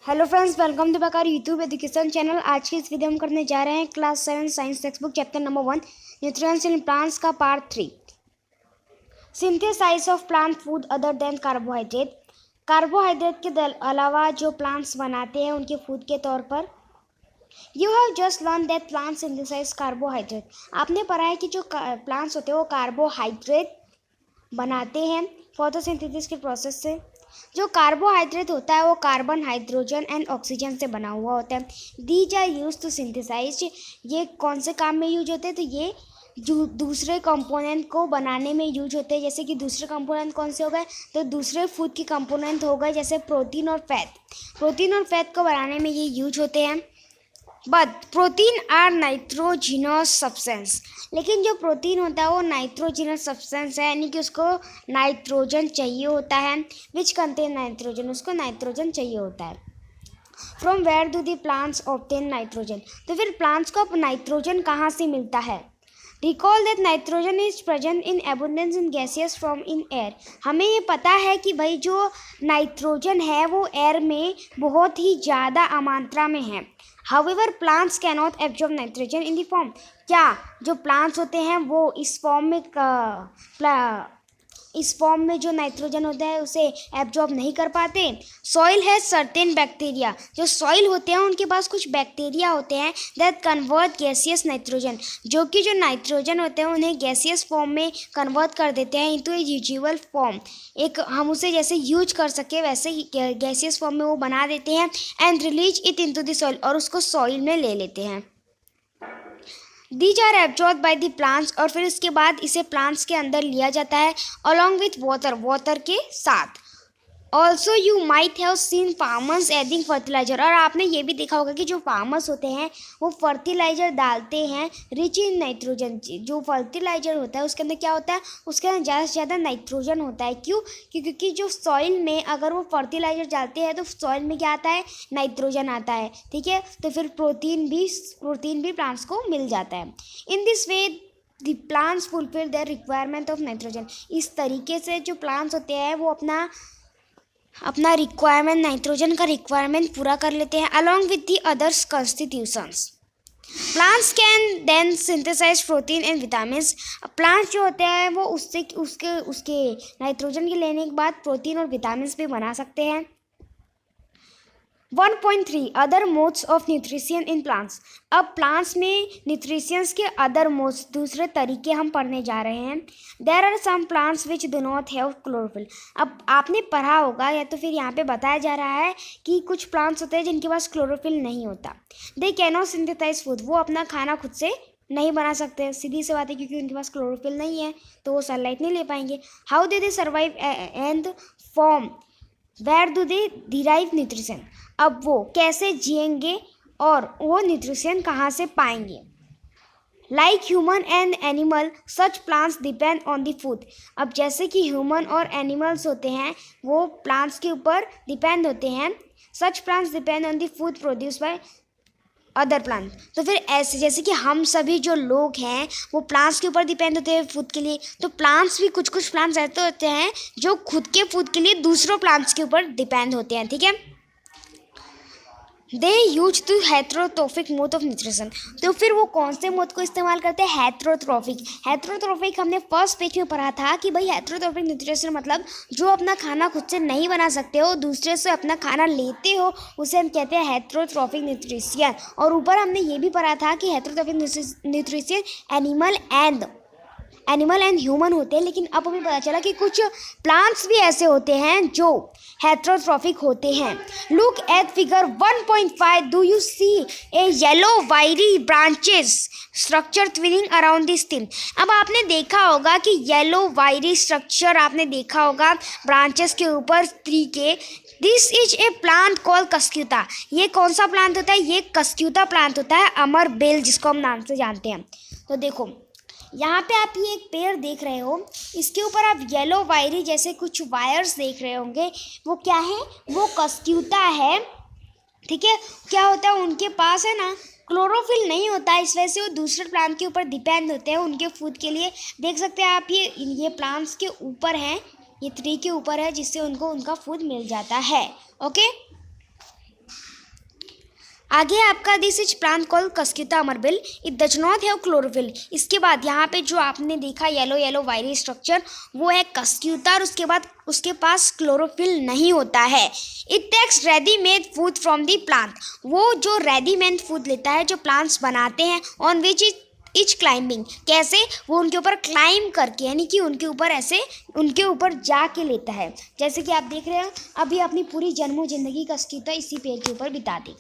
Hello friends, welcome to Bakar YouTube education channel. आज की इस वीडियो में करने जा रहे हैं class 7 science text book chapter number 1 nutrients in plants का part 3 synthesize of plant food other than carbohydrate. Carbohydrate के अलावा जो प्लांट्स बनाते हैं उनके फूड के तौर पर you have just learn that plant synthesise carbohydrate. आपने पढ़ा है कि जो प्लांट्स होते हैं वो कार्बोहाइड्रेट बनाते हैं फोटोसिंथेसिस के प्रोसेस से। जो कार्बोहाइड्रेट होता है वो कार्बन, हाइड्रोजन एंड ऑक्सीजन से बना हुआ होता है। These are use to synthesise. ये कौन से काम में यूज होते हैं? तो ये जो दूसरे कंपोनेंट को बनाने में यूज होते हैं। जैसे कि दूसरे कंपोनेंट कौन से हो गए? तो दूसरे फूड के कंपोनेंट हो गए, जैसे प्रोटीन और फैट। प्रोटीन और फैट को बनाने में ये यूज होते हैं। But protein are nitrogenous substance. लेकिन जो प्रोटीन होता है वो नाइट्रोजिनस सब्सटेंस है, यानी कि उसको नाइट्रोजन चाहिए होता है। विच कंटेन नाइट्रोजन, उसको नाइट्रोजन चाहिए होता है। From where do the plants obtain nitrogen. तो फिर प्लांट्स को नाइट्रोजन कहाँ से मिलता है? Recall that nitrogen is present in abundance in gaseous form in air. हमें ये पता है कि भाई जो नाइट्रोजन है वो एयर में बहुत ही ज़्यादा मात्रा में है। However, plants cannot absorb nitrogen in the form। क्या जो प्लांट्स होते हैं वो इस फॉर्म में जो नाइट्रोजन होता है उसे एब्जॉर्ब नहीं कर पाते। सॉइल है सर्टेन बैक्टीरिया। जो सॉइल होते हैं उनके पास कुछ बैक्टीरिया होते हैं दैट कन्वर्ट गैसियस नाइट्रोजन, जो कि जो नाइट्रोजन होते हैं उन्हें गैसियस फॉर्म में कन्वर्ट कर देते हैं इनटू ए यूजुअल फॉर्म। एक हम उसे जैसे यूज कर सके वैसे गैसियस फॉर्म में वो बना देते हैं and release it into the soil, और उसको सॉइल में ले लेते हैं। These are absorb by the plants, और फिर इसके बाद इसे प्लांट्स के अंदर लिया जाता है अलॉन्ग विथ वाटर के साथ। Also you might have seen farmers adding fertiliser. और आपने ये भी देखा होगा कि जो फार्मर्स होते हैं वो फर्टिलाइजर डालते हैं रिच इन नाइट्रोजन। जो फर्टिलाइजर होता है उसके अंदर क्या होता है? उसके अंदर ज़्यादा से ज़्यादा नाइट्रोजन होता है। क्यों? क्योंकि जो सॉइल में अगर वो फर्टिलाइजर डालते हैं तो सॉइल में क्या आता है? नाइट्रोजन आता है। ठीक है, तो फिर प्रोटीन भी प्लांट्स को मिल जाता है। In this way the plants fulfil their requirement of nitrogen. इस तरीके से जो प्लांट्स होते हैं वो अपना रिक्वायरमेंट, नाइट्रोजन का रिक्वायरमेंट पूरा कर लेते हैं along with the others constitutions. Plants can then synthesise protein and vitamins. Plants जो होते हैं वो उसके नाइट्रोजन के लेने के बाद प्रोटीन और विटामिन्स भी बना सकते हैं। 1.3 other modes of nutrition in plants. अब प्लांट्स में न्यूट्रिशंस के अदर मोड्स, दूसरे तरीके हम पढ़ने जा रहे हैं। There are some plants which do not have chlorophyll. अब आपने पढ़ा होगा या तो फिर यहाँ पे बताया जा रहा है कि कुछ प्लांट्स होते हैं जिनके पास क्लोरोफिल नहीं होता। They cannot synthesise food. वो अपना खाना खुद से नहीं बना सकते, सीधी सी बात है, क्योंकि उनके पास क्लोरोफिल नहीं है तो वो सनलाइट नहीं ले पाएंगे। How they survive and form where do they derive nutrition. अब वो कैसे जिएंगे और वो न्यूट्रिशन कहाँ से पाएंगे? Like human and animal such plants depend on the food. अब जैसे कि ह्यूमन और एनिमल्स होते हैं वो प्लांट्स के ऊपर डिपेंड होते हैं। सच plants depend on the food produce by other plant. तो फिर ऐसे जैसे कि हम सभी जो लोग हैं वो प्लांट्स के ऊपर डिपेंड होते हैं फूड के लिए, तो प्लांट्स भी कुछ प्लांट्स ऐसे होते हैं जो खुद के फूड के लिए दूसरों प्लांट्स के ऊपर डिपेंड होते हैं। ठीक है, they use to heterotrophic mode of nutrition. तो फिर वो कौन से मोड को इस्तेमाल करते हैं? हेट्रोट्रोफिक। हेट्रोट्रोफिक हमने फर्स्ट पेज में पढ़ा था कि भाई हेट्रोट्रोफिक न्यूट्रिशन मतलब जो अपना खाना खुद से नहीं बना सकते हो, दूसरे से अपना खाना लेते हो, उसे हम कहते हैं हेट्रोट्रोफिक न्यूट्रिशन। और ऊपर हमने ये भी पढ़ा था कि heterotrophic nutrition animal and human होते हैं। लेकिन अब हमें पता चला कि कुछ प्लांट्स भी ऐसे होते हैं जो हेट्रोट्रोफिक होते हैं। Look at figure 1.5। Do you see a yellow wiry branches structure twining around the stem. अब आपने देखा होगा कि येलो वायरी स्ट्रक्चर आपने देखा होगा ब्रांचेस के ऊपर ट्री के। This is a plant called cuscuta. ये कौन सा प्लांट होता है? ये कस्क्यूता प्लांट होता है, अमर बेल जिसको हम नाम से जानते हैं। तो देखो यहाँ पे आप ये एक पेड़ देख रहे हो, इसके ऊपर आप येलो वायरी जैसे कुछ वायर्स देख रहे होंगे। वो क्या है? वो कस्क्यूता है। ठीक है, क्या होता है उनके पास है ना क्लोरोफिल नहीं होता है, इस वजह से वो दूसरे प्लांट के ऊपर डिपेंड होते हैं उनके फूड के लिए। देख सकते हैं आप ये प्लांट्स के ऊपर हैं, ये ट्री के ऊपर है, जिससे उनको उनका फूड मिल जाता है। ओके। आगे आपका this is plant called cuscuta अमरबिल, it does not have chlorophyll. इसके बाद यहाँ पे जो आपने देखा येलो येलो वायरी स्ट्रक्चर, वो है कस्क्यूता, और उसके बाद उसके पास क्लोरोफिल नहीं होता है। It takes readymade food from the plant, वो जो रेडीमेड फूड लेता है जो प्लांट्स बनाते हैं, ऑन विच इज क्लाइंबिंग, कैसे वो उनके ऊपर क्लाइंब करके, यानी कि उनके ऊपर ऐसे उनके ऊपर जाके लेता है। जैसे कि आप देख रहे हो अभी अपनी पूरी जन्मों जिंदगी कस्क्यूता इसी पेड़ के ऊपर बिता दी।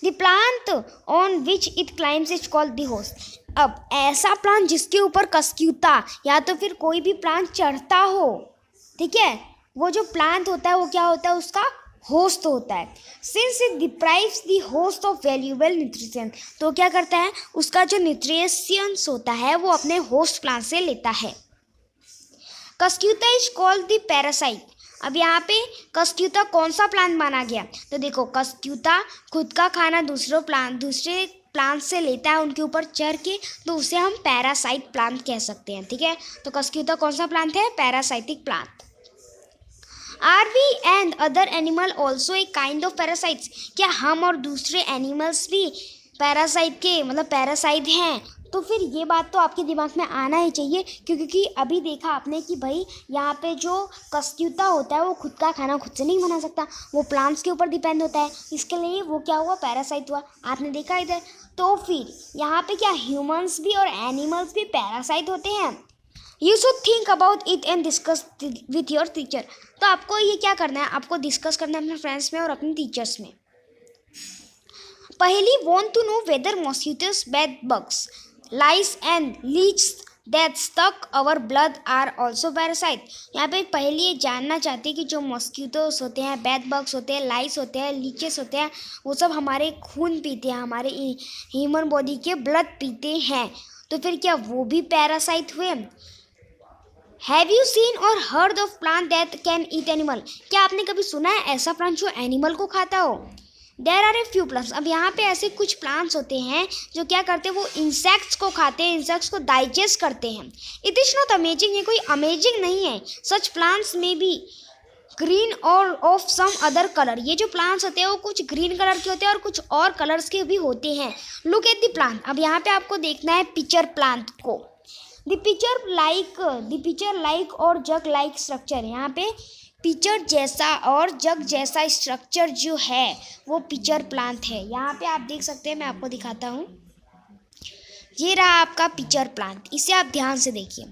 The plant on which it climbs is called the host. अब ऐसा प्लांट जिसके ऊपर कस्क्यूता या तो फिर कोई भी प्लांट चढ़ता हो, ठीक है, वो जो प्लांट होता है वो क्या होता है, उसका होस्ट होता है। Since it deprives the host of valuable nutrition, तो क्या करता है, उसका जो न्यूट्रिशंस होता है वो अपने होस्ट प्लांट से लेता है। कस्क्यूता इज कॉल्ड द पैरासाइट। अब यहाँ पे कस्क्यूता कौन सा प्लांट माना गया, तो देखो कस्क्यूता खुद का खाना दूसरे प्लांट से लेता है उनके ऊपर चढ़ के, तो उसे हम पैरासाइट प्लांट कह सकते हैं, ठीक है। तो कस्क्यूता कौन सा प्लांट है, parasitic plant. Are we and other animal also a kind of parasites, क्या हम और दूसरे एनिमल्स भी पैरासाइट के मतलब पैरासाइट हैं? तो फिर ये बात तो आपके दिमाग में आना ही चाहिए, क्योंकि अभी देखा आपने कि भाई यहाँ पे जो कस्क्यूता होता है वो खुद का खाना खुद से नहीं बना सकता, वो प्लांट्स के ऊपर डिपेंड होता है, इसके लिए वो क्या हुआ, पैरासाइट हुआ। आपने देखा इधर, तो फिर यहाँ पे क्या ह्यूमंस भी और एनिमल्स भी पैरासाइट होते हैं? You should think about it and discuss with your teacher. तो आपको ये क्या करना है, आपको डिस्कस करना है अपने फ्रेंड्स में और अपने टीचर्स में। पहली, want to know whether mosquitoes, bed bugs, lice and leeches that stuck our blood are also parasite। यहाँ पे पहले ये जानना चाहते हैं कि जो मॉस्किटोस होते हैं, बेड बग्स होते हैं, लाइस होते हैं, लीचेस होते हैं, वो सब हमारे खून पीते हैं, हमारे ह्यूमन बॉडी के ब्लड पीते हैं, तो फिर क्या वो भी पैरासाइट हुए? हैव यू सीन और heard of plant that can eat animal, क्या आपने कभी सुना है ऐसा प्लांट जो एनिमल को खाता हो? There are a few plants. अब यहाँ पे ऐसे कुछ प्लांट्स होते हैं जो क्या करते हैं, वो इंसेक्ट्स को खाते हैं, इंसेक्ट्स को डाइजेस्ट करते हैं। इट इज़ नॉट अमेजिंग, ये कोई अमेजिंग नहीं है। सच प्लांट्स में बी ग्रीन और ऑफ सम अदर कलर, ये जो प्लांट्स होते हैं वो कुछ ग्रीन कलर के होते हैं और कुछ और कलर्स के भी होते हैं। Look at the plant. अब यहाँ पे आपको देखना है पिक्चर प्लांट को। द पिक्चर लाइक और जग लाइक स्ट्रक्चर, यहाँ पे पिक्चर जैसा और जग जैसा स्ट्रक्चर जो है वो पिक्चर प्लांट है। यहाँ पे आप देख सकते हैं, मैं आपको दिखाता हूँ, ये रहा आपका पिक्चर प्लांट, इसे आप ध्यान से देखिए।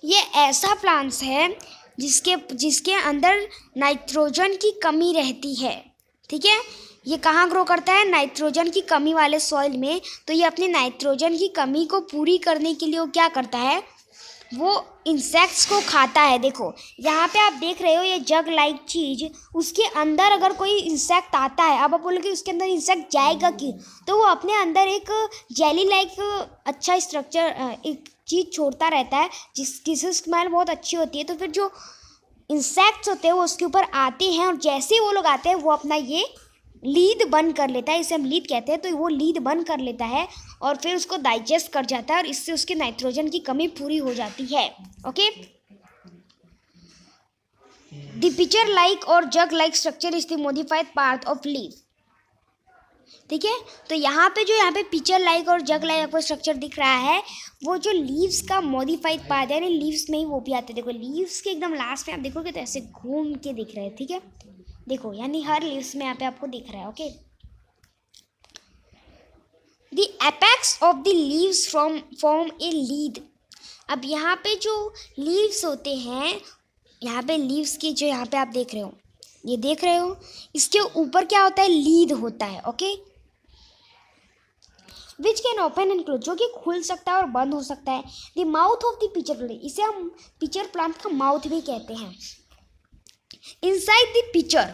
ये ऐसा प्लांट्स है जिसके अंदर नाइट्रोजन की कमी रहती है, ठीक है। ये कहाँ ग्रो करता है, नाइट्रोजन की कमी वाले सॉइल में। तो ये अपने नाइट्रोजन की कमी को पूरी करने के लिए वो क्या करता है, वो इंसेक्ट्स को खाता है। देखो यहाँ पे आप देख रहे हो ये जग लाइक चीज़, उसके अंदर अगर कोई इंसेक्ट आता है, अब आप बोलोगे उसके अंदर इंसेक्ट जाएगा क्यों, तो वो अपने अंदर एक जेली लाइक अच्छा स्ट्रक्चर एक चीज़ छोड़ता रहता है जिसकी स्मेल बहुत अच्छी होती है। तो फिर जो इंसेक्ट्स होते हैं वो उसके ऊपर आते हैं, और जैसे ही वो लोग आते हैं वो अपना ये लीड बंद कर लेता है, इसे हम लीड कहते हैं। तो वो लीड बंद कर लेता है और फिर उसको डाइजेस्ट कर जाता है, और इससे उसके नाइट्रोजन की कमी पूरी हो जाती है। ओके, द पिक्चर लाइक और jug like structure is the modified part of leaf, ठीक है। तो यहाँ पे पिक्चर लाइक और जग लाइक आपको स्ट्रक्चर दिख रहा है, वो जो लीव्स का मॉडिफाइड पार्ट है, लीव्स में ही वो भी आते हैं। देखो लीव्स के एकदम लास्ट में आप देखोगे तो ऐसे घूम के दिख रहे हैं, ठीक है। देखो यानी हर लीव्स में यहाँ पे आपको दिख रहा है। Okay, the apex of the leaves form a lead. अब यहाँ पे जो लीव्स होते हैं, यहाँ पे लीव्स की जो यहाँ पे आप देख रहे हो, ये देख रहे हो, इसके ऊपर क्या होता है, लीड होता है। Okay, which can open and close, जो कि खुल सकता है और बंद हो सकता है। The mouth of the pitcher plant, इसे हम पिक्चर प्लांट का माउथ भी कहते हैं। Inside the pitcher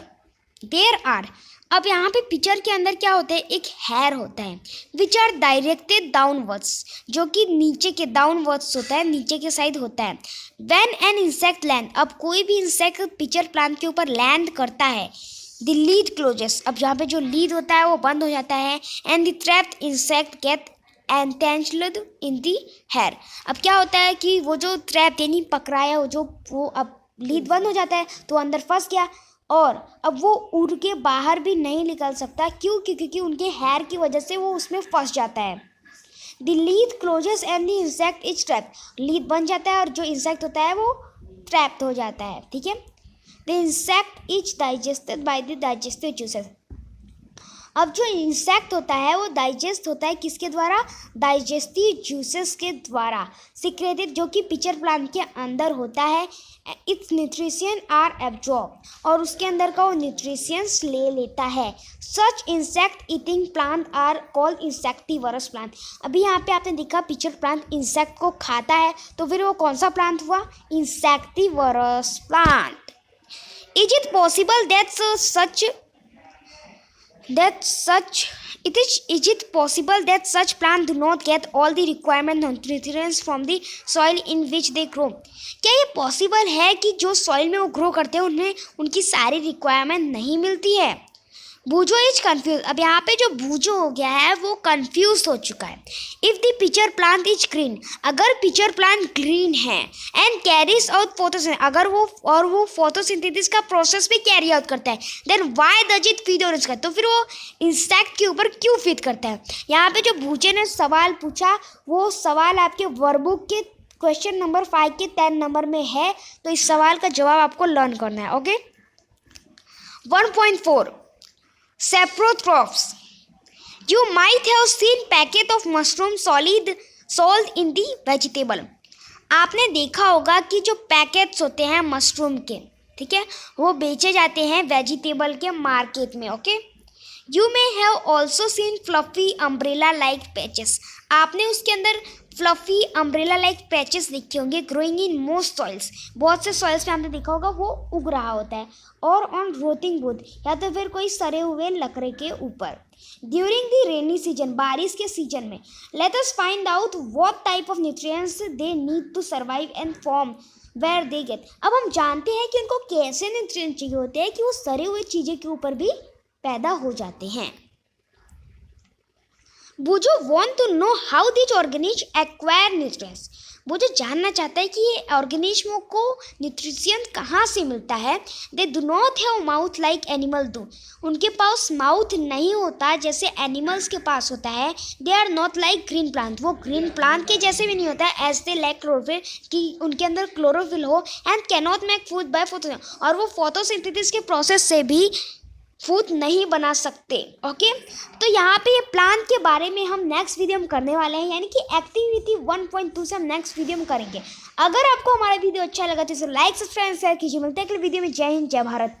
there are, अब यहाँ पे पिक्चर के अंदर क्या होता है, एक हेयर होता है, विच आर डायरेक्टेड डाउनवर्ड्स, जो कि नीचे के डाउनवर्ड्स होता है, नीचे के साइड होता है। व्हेन एन इंसेक्ट लैंड, अब कोई भी इंसेक्ट पिक्चर प्लांट के ऊपर लैंड करता है, द लीड क्लोजेस, अब यहाँ पे जो लीड होता है वो बंद हो जाता है, and the trapped insect get entangled in the hair. अब क्या होता है कि वो जो ट्रैप यानी पकड़ाया वो अब लीड बंद हो जाता है तो अंदर फंस गया, और अब वो उड़ के बाहर भी नहीं निकल सकता। क्यों? क्योंकि उनके हेयर की वजह से वो उसमें फंस जाता है। The lid closes and the insect is trap. Lid बन जाता है और जो इंसेक्ट होता है वो ट्रैप्ड हो जाता है। ठीक है। The insect is digested by the digestive juices. अब जो इंसेक्ट होता है वो डाइजेस्ट होता है किसके द्वारा? डाइजेस्टिव जूसेस के द्वारा सिक्रेटेड, जो कि पिचर प्लांट के अंदर होता है। इट्स न्यूट्रिशन आर एब्जॉर्ब, और उसके अंदर का वो न्यूट्रिशंस ले लेता है। Such insect eating plant are called insectivorous plant. अभी यहाँ पे आपने देखा पिचर प्लांट इंसेक्ट को खाता है, तो फिर वो कौन सा प्लांट हुआ? Insectivorous plant. Is it possible is it possible that such plants do not get all the requirement nutrients from the soil in which they grow? क्या ये पॉसिबल है कि जो सॉइल में वो ग्रो करते हैं उन्हें उनकी सारी रिक्वायरमेंट नहीं मिलती है? बूजो इज कन्फ्यूज। अब यहाँ पे जो बूजो हो गया है वो कन्फ्यूज हो चुका है। If the pitcher plant is green, अगर पिचर प्लांट ग्रीन है, एंड कैरीज आउट फोटोसिंथेसिस, अगर वो फोटोसिंथेसिस का प्रोसेस भी कैरी आउट करता है, then why does it feed on इसका? तो फिर वो इंसेक्ट के ऊपर क्यों फीड करता है? यहाँ पे जो बूजे ने सवाल पूछा वो सवाल आपके वर्कबुक के क्वेश्चन नंबर 5 के 10 नंबर में है, तो इस सवाल का जवाब आपको लर्न करना है। Okay. 1.4 Saprotrophs. You might have seen packet of mushroom sold in the vegetable. आपने देखा होगा कि जो पैकेट्स होते हैं मशरूम के, ठीक है, वो बेचे जाते हैं वेजिटेबल के मार्केट में। Okay. You may have also seen fluffy umbrella like patches. आपने उसके अंदर फ्लफी अम्ब्रेला लाइक पैचेस देखे होंगे। ग्रोइंग इन मोस्ट सॉइल्स, बहुत से सॉइल्स में आपने देखा होगा वो उग रहा होता है। और ऑन रोटिंग वुड, या तो फिर कोई सड़े हुए लकड़े के ऊपर। ड्यूरिंग द रेनी सीजन, बारिश के सीजन में। Let us find out what type of nutrients they need to survive and form where they get. अब हम जानते हैं कि उनको कैसे न्यूट्रिएंट चाहिए होते हैं कि वो सड़े हुए चीज़ें के ऊपर भी पैदा हो जाते हैं। बूजो want to know how these organisms acquire nutrients. बूजो जानना चाहता है कि ये ऑर्गेनिज्मों को न्यूट्रिशन कहाँ से मिलता है। They do not have mouth like animal do. उनके पास माउथ नहीं होता जैसे एनिमल्स के पास होता है। They are not like green plant. वो ग्रीन प्लांट के जैसे भी नहीं होता है। As they lack chlorophyll, कि उनके अंदर क्लोरोफिल हो, and cannot make food by photosynthesis, और वो फोटोसिंथेसिस के प्रोसेस से भी फूड नहीं बना सकते। ओके। तो यहाँ पे ये प्लांट के बारे में हम नेक्स्ट वीडियो में करने वाले हैं, यानी कि एक्टिविटी 1.2 से हम नेक्स्ट वीडियो में करेंगे। अगर आपको हमारा वीडियो अच्छा लगा तो इसे लाइक, सब्सक्राइब, शेयर कीजिए। मिलते हैं अगले वीडियो में। जय हिंद, जय भारत।